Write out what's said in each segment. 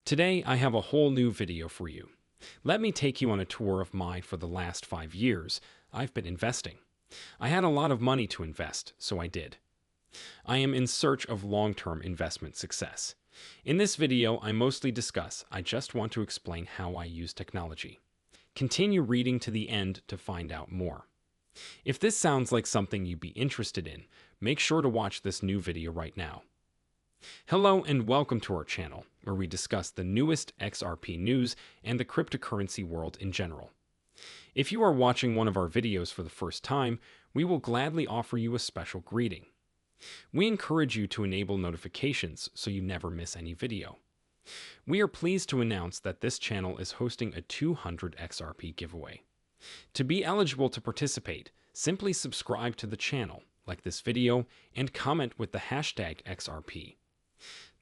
Today, I have a whole new video for you. Let me take you on a tour of mine for the last 5 years. I've been investing. I had a lot of money to invest, so I did. I am in search of long-term investment success. In this video, I just want to explain how I use technology. Continue reading to the end to find out more. If this sounds like something you'd be interested in, make sure to watch this new video right now. Hello and welcome to our channel, where we discuss the newest XRP news and the cryptocurrency world in general. If you are watching one of our videos for the first time, we will gladly offer you a special greeting. We encourage you to enable notifications so you never miss any video. We are pleased to announce that this channel is hosting a 200 XRP giveaway. To be eligible to participate, simply subscribe to the channel, like this video, and comment with the hashtag XRP.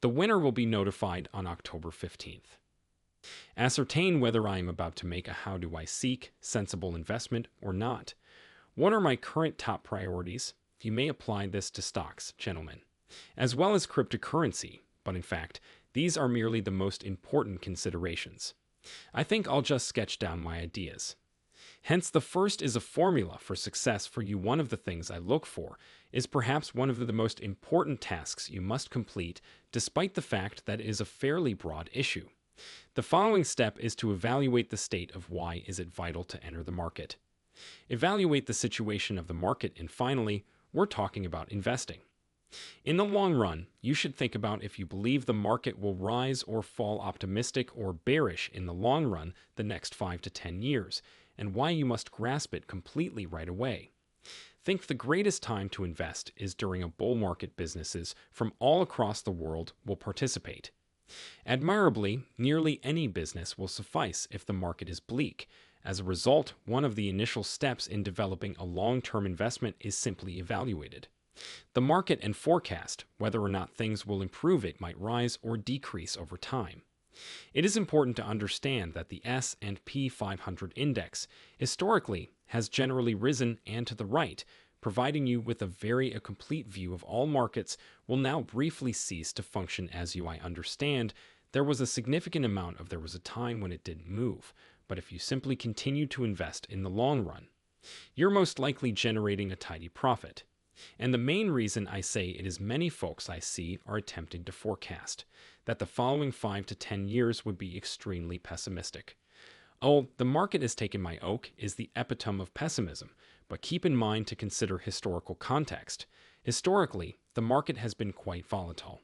The winner will be notified on October 15th. Ascertain whether I am about to make a how do I seek sensible investment or not. What are my current top priorities? You may apply this to stocks, gentlemen, as well as cryptocurrency, but in fact, these are merely the most important considerations. I think I'll just sketch down my ideas. Hence, the first is a formula for success for you. One of the things I look for is perhaps one of the most important tasks you must complete, despite the fact that it is a fairly broad issue. The following step is to evaluate the state of why is it vital to enter the market. Evaluate the situation of the market, and finally, we're talking about investing. In the long run, you should think about if you believe the market will rise or fall, optimistic or bearish in the long run, the next 5 to 10 years, and why you must grasp it completely right away. Think the greatest time to invest is during a bull market. Businesses from all across the world will participate. Admirably, nearly any business will suffice if the market is bleak. As a result, one of the initial steps in developing a long-term investment is simply evaluated the market and forecast whether or not things will improve. It might rise or decrease over time. It is important to understand that the S&P 500 index historically has generally risen and to the right, providing you with a complete view of all markets. Will now briefly cease to function as I understand. There was a time when it didn't move, but if you simply continue to invest in the long run, you're most likely generating a tidy profit. And the main reason I say it is many folks I see are attempting to forecast that the following 5 to 10 years would be extremely pessimistic. Oh, the market has taken my oak is the epitome of pessimism, but keep in mind to consider historical context. Historically, the market has been quite volatile.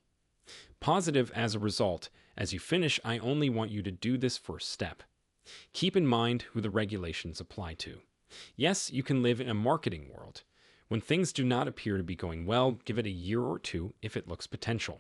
Positive as a result. As you finish, I only want you to do this first step. Keep in mind who the regulations apply to. Yes, you can live in a marketing world. When things do not appear to be going well, give it a year or two if it looks potential.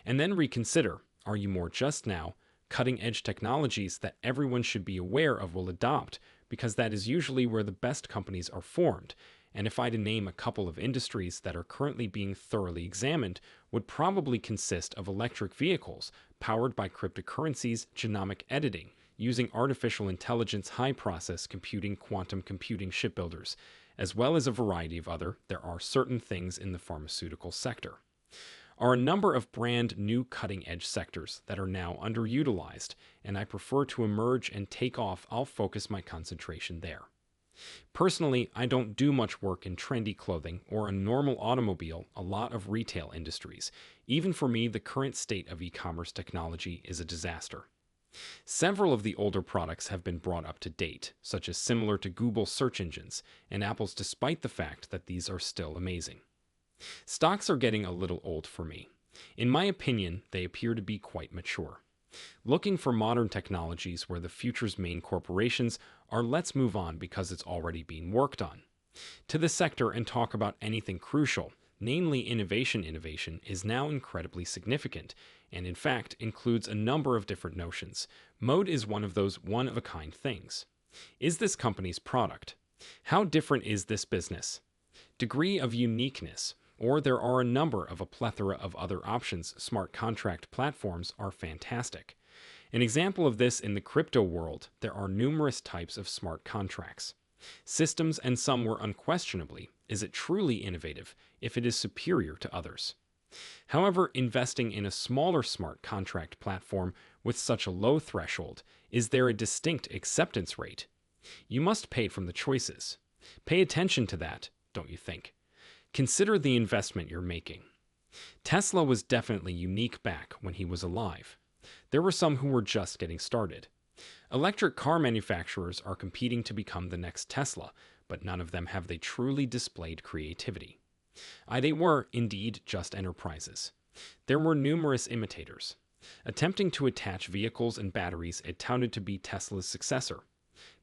And then reconsider, are you more just now? Cutting-edge technologies that everyone should be aware of will adopt, because that is usually where the best companies are formed. And if I had to name a couple of industries that are currently being thoroughly examined, would probably consist of electric vehicles, powered by cryptocurrencies, genomic editing, using artificial intelligence, high-process computing, quantum computing, shipbuilders, as well as a variety of other. There are certain things in the pharmaceutical sector. Are a number of brand new cutting-edge sectors that are now underutilized, and I prefer to emerge and take off. I'll focus my concentration there. Personally, I don't do much work in trendy clothing or a normal automobile, a lot of retail industries. Even for me, the current state of e-commerce technology is a disaster. Several of the older products have been brought up to date, such as similar to Google search engines and Apple's, despite the fact that these are still amazing. Stocks are getting a little old for me. In my opinion, they appear to be quite mature. Looking for modern technologies where the future's main corporations are. Let's move on because it's already being worked on. To the sector and talk about anything crucial, namely innovation. Innovation is now incredibly significant, and in fact includes a number of different notions. Mode is one of those one-of-a-kind things. Is this company's product? How different is this business? Degree of uniqueness, or there are a plethora of other options. Smart contract platforms are fantastic. An example of this in the crypto world, there are numerous types of smart contracts. Systems, and some were unquestionably, is it truly innovative if it is superior to others? However, investing in a smaller smart contract platform with such a low threshold, is there a distinct acceptance rate? You must pay from the choices. Pay attention to that, don't you think? Consider the investment you're making. Tesla was definitely unique back when he was alive. There were some who were just getting started. Electric car manufacturers are competing to become the next Tesla, but none of them have they truly displayed creativity. They were, indeed, just enterprises. There were numerous imitators. Attempting to attach vehicles and batteries, it touted to be Tesla's successor.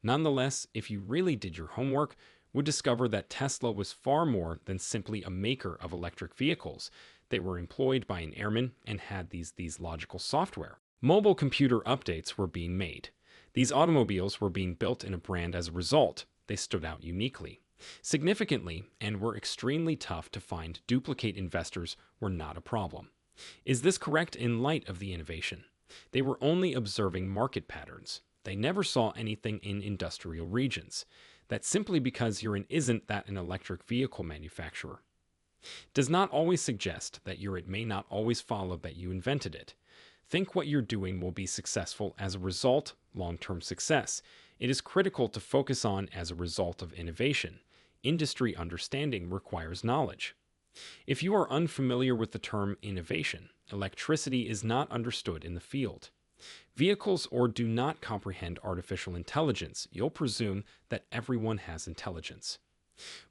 Nonetheless, if you really did your homework, would discover that Tesla was far more than simply a maker of electric vehicles. They were employed by an airman and had these logical software. Mobile computer updates were being made. These automobiles were being built in a brand as a result. They stood out uniquely, significantly, and were extremely tough to find. Duplicate investors were not a problem. Is this correct in light of the innovation? They were only observing market patterns. They never saw anything in industrial regions. That simply because you're isn't that an electric vehicle manufacturer does not always suggest that it may not always follow that you invented it. Think what you're doing will be successful as a result, long-term success. It is critical to focus on as a result of innovation. Industry understanding requires knowledge. If you are unfamiliar with the term innovation, electricity is not understood in the field. Vehicles or do not comprehend artificial intelligence, you'll presume that everyone has intelligence.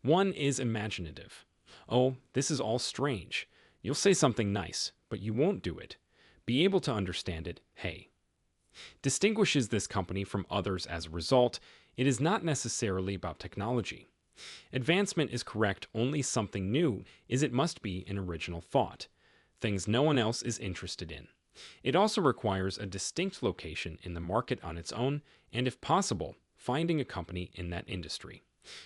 One is imaginative. Oh, this is all strange. You'll say something nice, but you won't do it. Be able to understand it, hey. Distinguishes this company from others as a result, it is not necessarily about technology. Advancement is correct, only something new is it must be an original thought. Things no one else is interested in. It also requires a distinct location in the market on its own, and if possible, finding a company in that industry.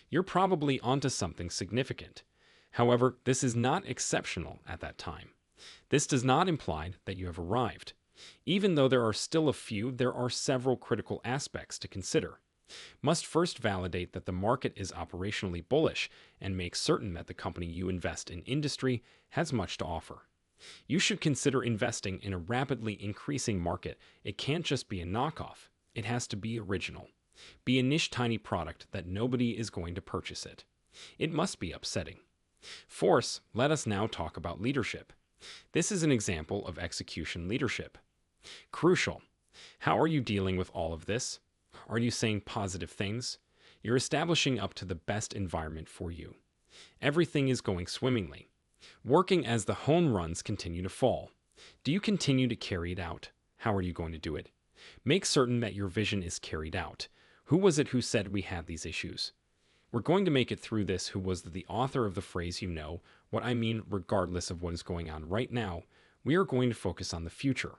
You're probably onto something significant. However, this is not exceptional at that time. This does not imply that you have arrived. Even though there are still a few, there are several critical aspects to consider. Must first validate that the market is operationally bullish and make certain that the company you invest in industry has much to offer. You should consider investing in a rapidly increasing market. It can't just be a knockoff. It has to be original. Be a niche tiny product that nobody is going to purchase it. It must be upsetting. Force, let us now talk about leadership. This is an example of execution leadership. Crucial. How are you dealing with all of this? Are you saying positive things? You're establishing up to the best environment for you. Everything is going swimmingly. Working as the home runs continue to fall. Do you continue to carry it out? How are you going to do it? Make certain that your vision is carried out. Who was it who said we had these issues? We're going to make it through this. Who was the author of the phrase? You know what I mean, regardless of what is going on right now. We are going to focus on the future.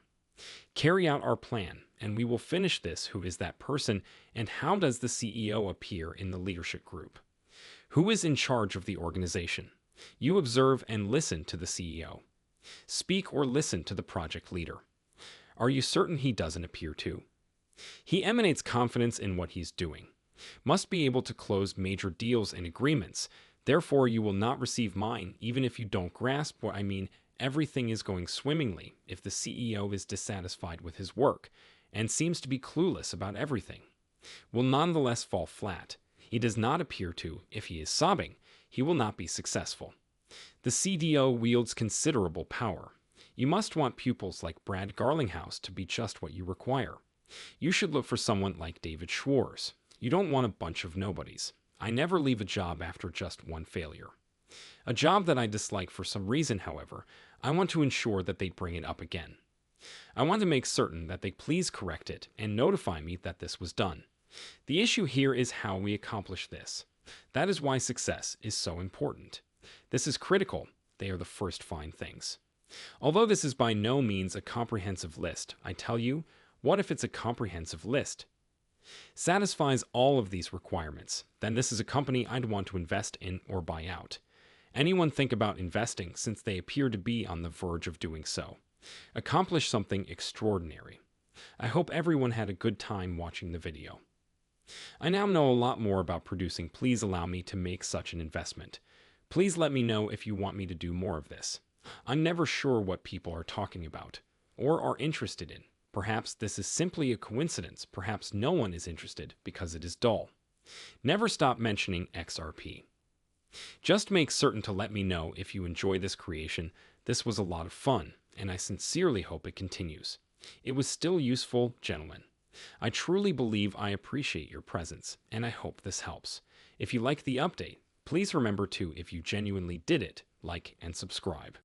Carry out our plan, and we will finish this. Who is that person, and how does the CEO appear in the leadership group? Who is in charge of the organization? You observe and listen to the CEO. Speak or listen to the project leader. Are you certain he doesn't appear to? He emanates confidence in what he's doing. Must be able to close major deals and agreements. Therefore, you will not receive mine, even if you don't grasp what I mean. Everything is going swimmingly if the CEO is dissatisfied with his work and seems to be clueless about everything. Will nonetheless fall flat. He does not appear to. If he is sobbing, he will not be successful. The CDO wields considerable power. You must want pupils like Brad Garlinghouse to be just what you require. You should look for someone like David Schwartz. You don't want a bunch of nobodies. I never leave a job after just one failure. A job that I dislike for some reason, however, I want to ensure that they bring it up again. I want to make certain that they please correct it and notify me that this was done. The issue here is how we accomplish this. That is why success is so important. This is critical. They are the first fine things. Although this is by no means a comprehensive list, I tell you, what if it's a comprehensive list? Satisfies all of these requirements, then this is a company I'd want to invest in or buy out. Anyone think about investing since they appear to be on the verge of doing so. Accomplish something extraordinary. I hope everyone had a good time watching the video. I now know a lot more about producing. Please allow me to make such an investment. Please let me know if you want me to do more of this. I'm never sure what people are talking about or are interested in. Perhaps this is simply a coincidence. Perhaps no one is interested because it is dull. Never stop mentioning XRP. Just make certain to let me know if you enjoy this creation. This was a lot of fun, and I sincerely hope it continues. It was still useful, gentlemen. I truly believe I appreciate your presence, and I hope this helps. If you like the update, please remember to, if you genuinely did it, like and subscribe.